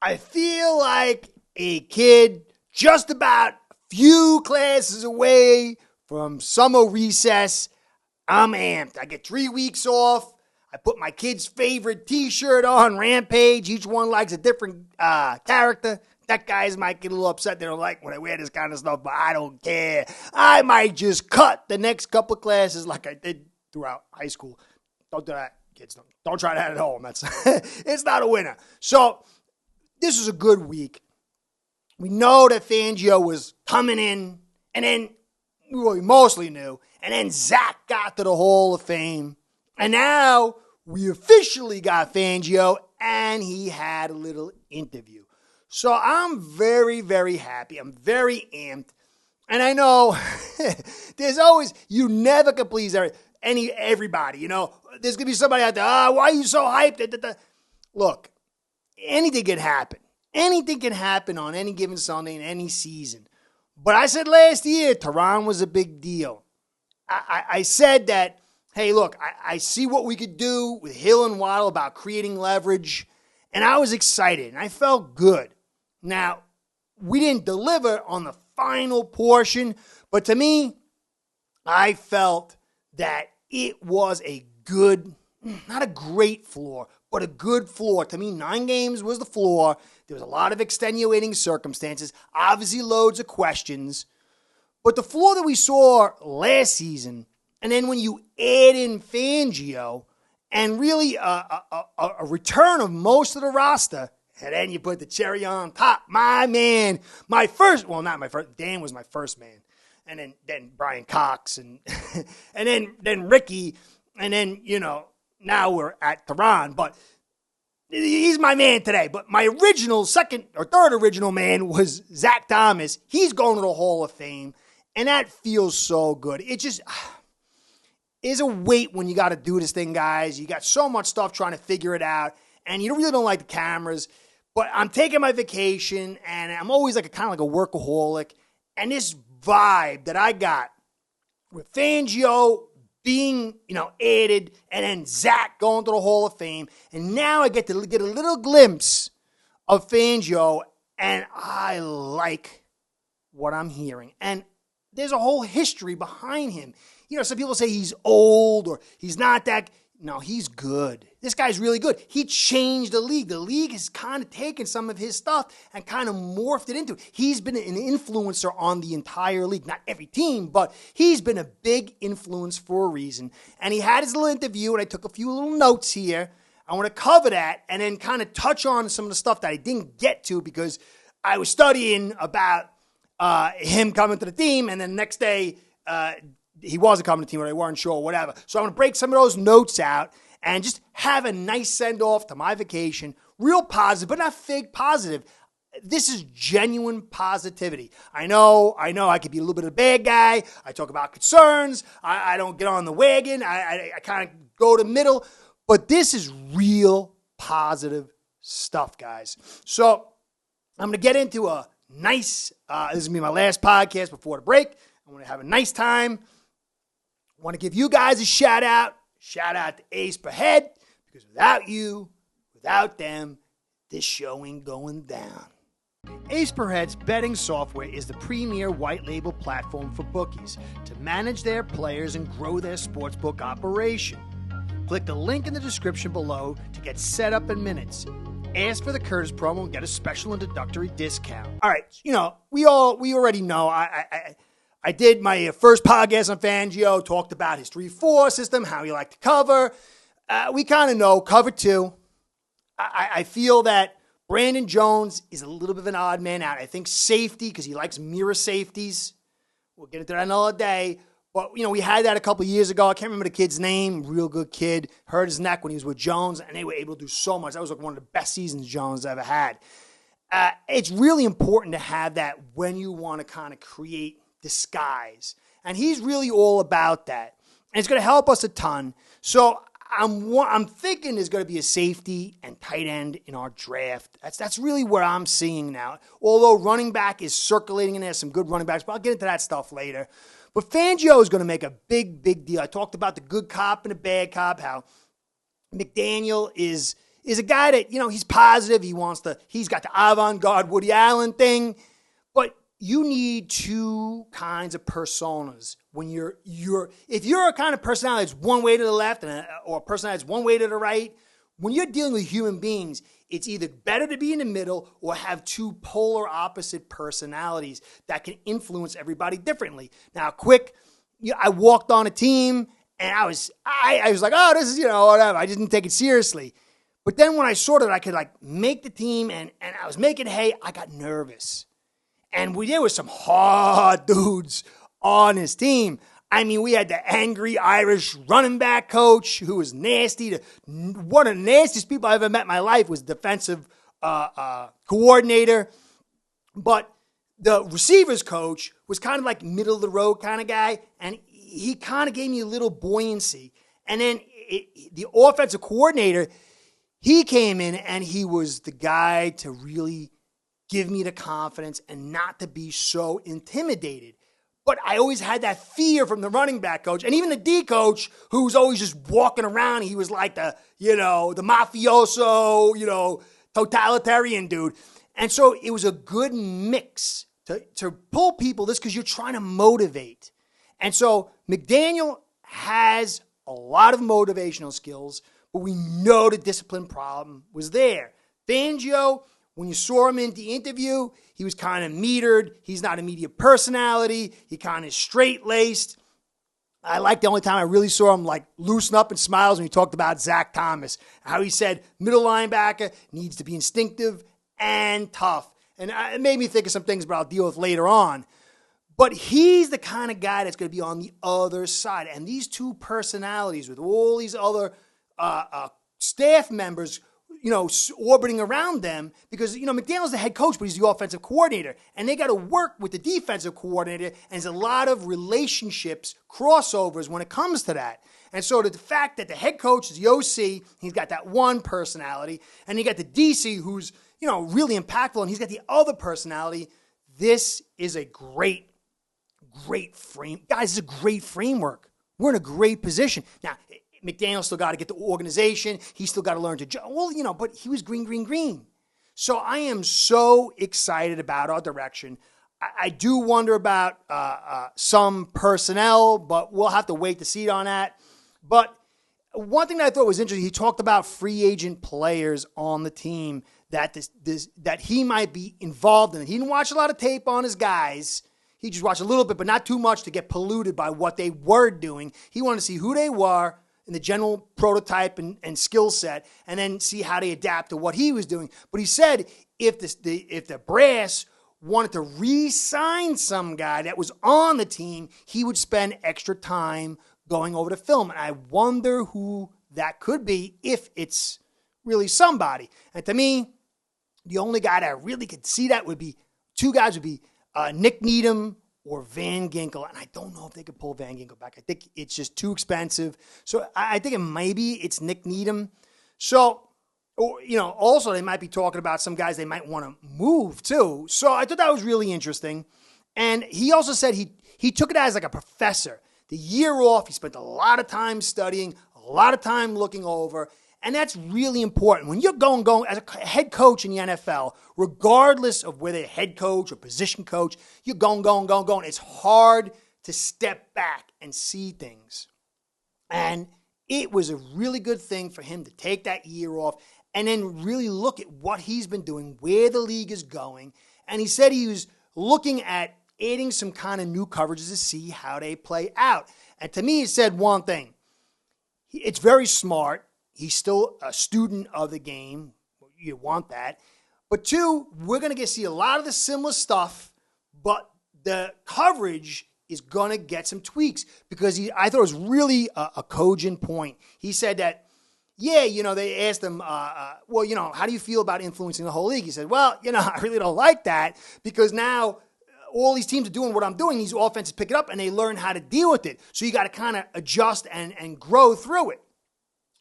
I feel like a kid just about a few classes away from summer recess. I'm amped. I get 3 weeks off. I put my kid's favorite t-shirt on, Rampage. Each one likes a different character. That guys might get a little upset. They don't like when I wear this kind of stuff, but I don't care. I might just cut the next couple classes like I did throughout high school. Don't do that, kids. Don't try that at home. That's it's not a winner. So this was a good week. We know that Fangio was coming in, and then we mostly knew, and then Zach got to the Hall of Fame, and now we officially got Fangio, and he had a little interview. So I'm very, very happy. I'm very amped. And I know there's always, you never can please everybody. You know, there's going to be somebody out there, why are you so hyped? Look, anything can happen. Anything can happen on any given Sunday in any season. But I said last year, Tehran was a big deal. I said that, hey, look, I see what we could do with Hill and Waddle about creating leverage. And I was excited, and I felt good. Now, we didn't deliver on the final portion, but to me, I felt that it was a good, not a great floor, but a good floor. To me, 9 games was the floor. There was a lot of extenuating circumstances, obviously loads of questions. But the floor that we saw last season, and then when you add in Fangio, and really a return of most of the roster, and then you put the cherry on top. My man, not my first, Dan was my first man. And then Brian Cox, and and then Ricky, and then, now we're at Tehran. But he's my man today. But my original, second or third original man was Zach Thomas. He's going to the Hall of Fame, and that feels so good. It just is a weight when you got to do this thing, guys. You got so much stuff trying to figure it out, and you really don't like the cameras. But I'm taking my vacation, and I'm always kind of like a workaholic. And this vibe that I got with Fangio being, added, and then Zach going to the Hall of Fame, and now I get to get a little glimpse of Fangio, and I like what I'm hearing. And there's a whole history behind him. Some people say he's old or he's not that. No, he's good. This guy's really good. He changed the league. The league has kind of taken some of his stuff and kind of morphed it into it. He's been an influencer on the entire league. Not every team, but he's been a big influence for a reason. And he had his little interview, and I took a few little notes here. I want to cover that and then kind of touch on some of the stuff that I didn't get to because I was studying about him coming to the team, and then the next day, he wasn't coming to the team, or they weren't sure, or whatever. So I'm going to break some of those notes out and just have a nice send-off to my vacation. Real positive, but not fake positive. This is genuine positivity. I know I could be a little bit of a bad guy. I talk about concerns. I don't get on the wagon. I kind of go to middle. But this is real positive stuff, guys. So I'm going to get into a nice, this is going to be my last podcast before the break. I want to have a nice time. I want to give you guys a shout out. Shout out to Ace per Head, because without you, without them, this show ain't going down. Ace per Head's betting software is the premier white label platform for bookies to manage their players and grow their sportsbook operation. Click the link in the description below to get set up in minutes. Ask for the Curtis promo and get a special introductory discount. All right, we already know. I did my first podcast on Fangio, talked about his 3-4 system, how he liked to cover. We kind of know cover 2. I feel that Brandon Jones is a little bit of an odd man out. I think safety, because he likes mirror safeties. We'll get into that another day. But, we had that a couple years ago. I can't remember the kid's name. Real good kid. Hurt his neck when he was with Jones, and they were able to do so much. That was one of the best seasons Jones ever had. It's really important to have that when you want to kind of create disguise. And he's really all about that. And it's going to help us a ton. So I'm thinking there's going to be a safety and tight end in our draft. That's really what I'm seeing now. Although running back is circulating in there, some good running backs, but I'll get into that stuff later. But Fangio is going to make a big, big deal. I talked about the good cop and the bad cop, how McDaniel is is a guy that, he's positive. He's got the avant-garde Woody Allen thing. But you need two kinds of personas when if you're a kind of personality that's one way to the left or a personality that's one way to the right, when you're dealing with human beings, it's either better to be in the middle or have two polar opposite personalities that can influence everybody differently. Now, I walked on a team and I was like, oh, this is, whatever. I didn't take it seriously. But then when I saw that I could make the team and I was making hay, I got nervous. And there were some hard dudes on his team. I mean, we had the angry Irish running back coach who was nasty. One of the nastiest people I ever met in my life was defensive coordinator. But the receivers coach was kind of like middle of the road kind of guy. And he kind of gave me a little buoyancy. And then the offensive coordinator, he came in and he was the guy to really give me the confidence and not to be so intimidated. But I always had that fear from the running back coach and even the D coach who was always just walking around. He was like the mafioso, totalitarian dude. And so it was a good mix to pull people this because you're trying to motivate. And so McDaniel has a lot of motivational skills, but we know the discipline problem was there. Fangio, when you saw him in the interview, he was kind of metered. He's not a media personality. He kind of straight-laced. I like the only time I really saw him loosen up and smiles when he talked about Zach Thomas, how he said middle linebacker needs to be instinctive and tough. And it made me think of some things, but I'll deal with later on. But he's the kind of guy that's going to be on the other side. And these two personalities with all these other staff members orbiting around them because, McDaniel's the head coach, but he's the offensive coordinator. And they got to work with the defensive coordinator. And there's a lot of relationships, crossovers when it comes to that. And so the fact that the head coach is the OC, he's got that one personality. And you got the DC who's, really impactful. And he's got the other personality. This is a great frame. Guys, it's a great framework. We're in a great position. Now, McDaniel still got to get the organization. He still got to learn to but he was green. So I am so excited about our direction. I do wonder about some personnel, but we'll have to wait to see on that. But one thing that I thought was interesting, he talked about free agent players on the team that that he might be involved in. He didn't watch a lot of tape on his guys. He just watched a little bit, but not too much to get polluted by what they were doing. He wanted to see who they were in the general prototype and skill set, and then see how they adapt to what he was doing. But he said if the brass wanted to re-sign some guy that was on the team, he would spend extra time going over the film. And I wonder who that could be if it's really somebody. And to me, the only guy that I really could see that would be Nick Needham or Van Ginkel, and I don't know if they could pull Van Ginkel back. I think it's just too expensive. So I think it's Nick Needham. So, also they might be talking about some guys they might want to move too. So I thought that was really interesting. And he also said he took it as like a professor. The year off, he spent a lot of time studying, a lot of time looking over, and that's really important. When you're going as a head coach in the NFL, regardless of whether you're head coach or position coach, you're going. It's hard to step back and see things. And it was a really good thing for him to take that year off and then really look at what he's been doing, where the league is going. And he said he was looking at adding some kind of new coverages to see how they play out. And to me, he said one thing. It's very smart. He's still a student of the game. You want that. But two, we're going to see a lot of the similar stuff, but the coverage is going to get some tweaks because I thought it was really a cogent point. He said that, they asked him, how do you feel about influencing the whole league? He said, I really don't like that because now all these teams are doing what I'm doing. These offenses pick it up and they learn how to deal with it. So you got to kind of adjust and grow through it.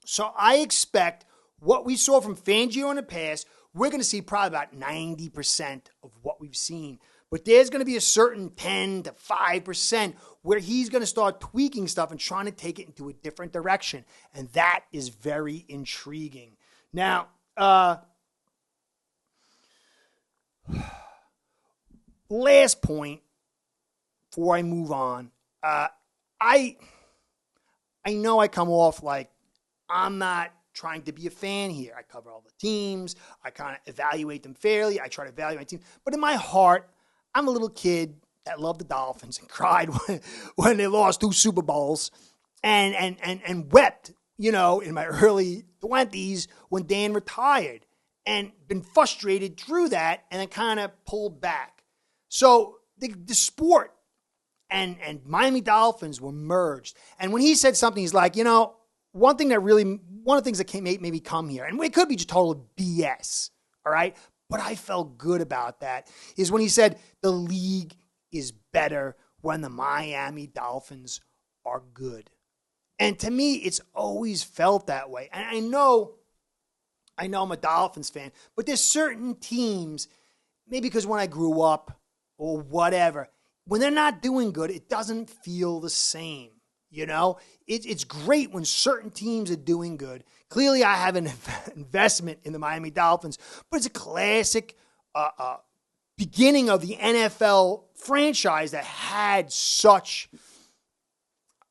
So I expect what we saw from Fangio in the past, we're going to see probably about 90% of what we've seen. But there's going to be a certain 10 to 5% where he's going to start tweaking stuff and trying to take it into a different direction. And that is very intriguing. Now, last point before I move on. I know I come off like I'm not trying to be a fan here. I cover all the teams. I kind of evaluate them fairly. I try to evaluate my team. But in my heart, I'm a little kid that loved the Dolphins and cried when they lost 2 Super Bowls and wept, in my early 20s when Dan retired and been frustrated through that and then kind of pulled back. So the sport and Miami Dolphins were merged. And when he said something, he's like, one of the things that made me come here, and it could be just total BS, all right? But I felt good about that, is when he said the league is better when the Miami Dolphins are good. And to me, it's always felt that way. And I know I'm a Dolphins fan, but there's certain teams, maybe because when I grew up or whatever, when they're not doing good, it doesn't feel the same. It's great when certain teams are doing good. Clearly, I have an investment in the Miami Dolphins, but it's a classic beginning of the NFL franchise that had such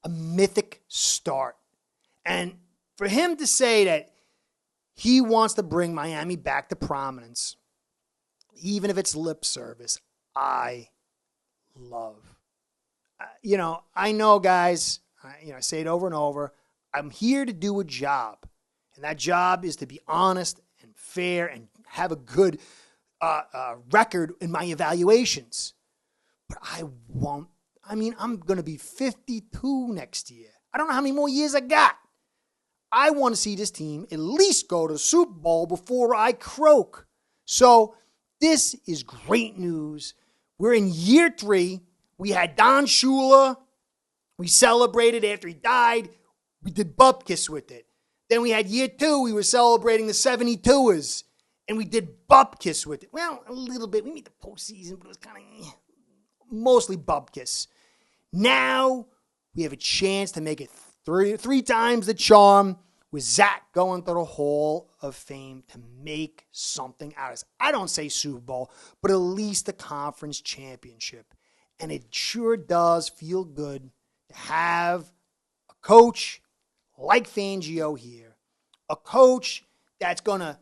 a mythic start. And for him to say that he wants to bring Miami back to prominence, even if it's lip service, I love. I know, guys, I say it over and over, I'm here to do a job. And that job is to be honest and fair and have a good record in my evaluations. But I'm going to be 52 next year. I don't know how many more years I got. I want to see this team at least go to the Super Bowl before I croak. So this is great news. We're in year 3. We had Don Shula. We celebrated after he died. We did bupkis with it. Then we had year 2. We were celebrating the 72ers. And we did bupkis with it. Well, a little bit. We made the postseason, but it was kind of mostly bupkis. Now we have a chance to make it three times the charm with Zach going to the Hall of Fame to make something out of us. I don't say Super Bowl, but at least the conference championship. And it sure does feel good to have a coach like Fangio here, a coach that's going to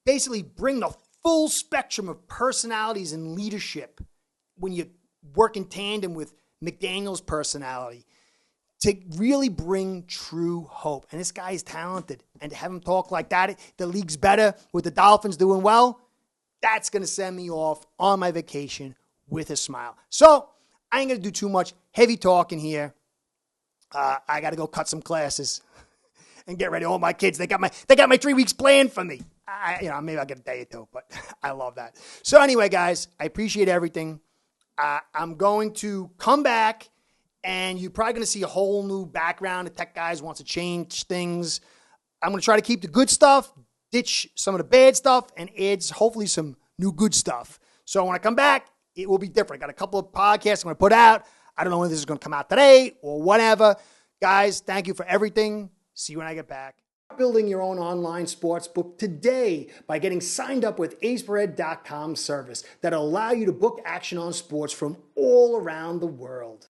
basically bring the full spectrum of personalities and leadership when you work in tandem with McDaniel's personality to really bring true hope. And this guy is talented. And to have him talk like that, the league's better with the Dolphins doing well, that's going to send me off on my vacation with a smile. So I ain't going to do too much heavy talking here. I got to go cut some classes and get ready. All my kids, they got my 3 weeks planned for me. Maybe I'll get a day or 2, but I love that. So anyway, guys, I appreciate everything. I'm going to come back, and you're probably going to see a whole new background. The tech guys wants to change things. I'm going to try to keep the good stuff, ditch some of the bad stuff, and add hopefully some new good stuff. So when I come back, it will be different. I got a couple of podcasts I'm going to put out. I don't know when this is going to come out today or whatever. Guys, thank you for everything. See you when I get back. Building your own online sports book today by getting signed up with aceforhead.com service that'll allow you to book action on sports from all around the world.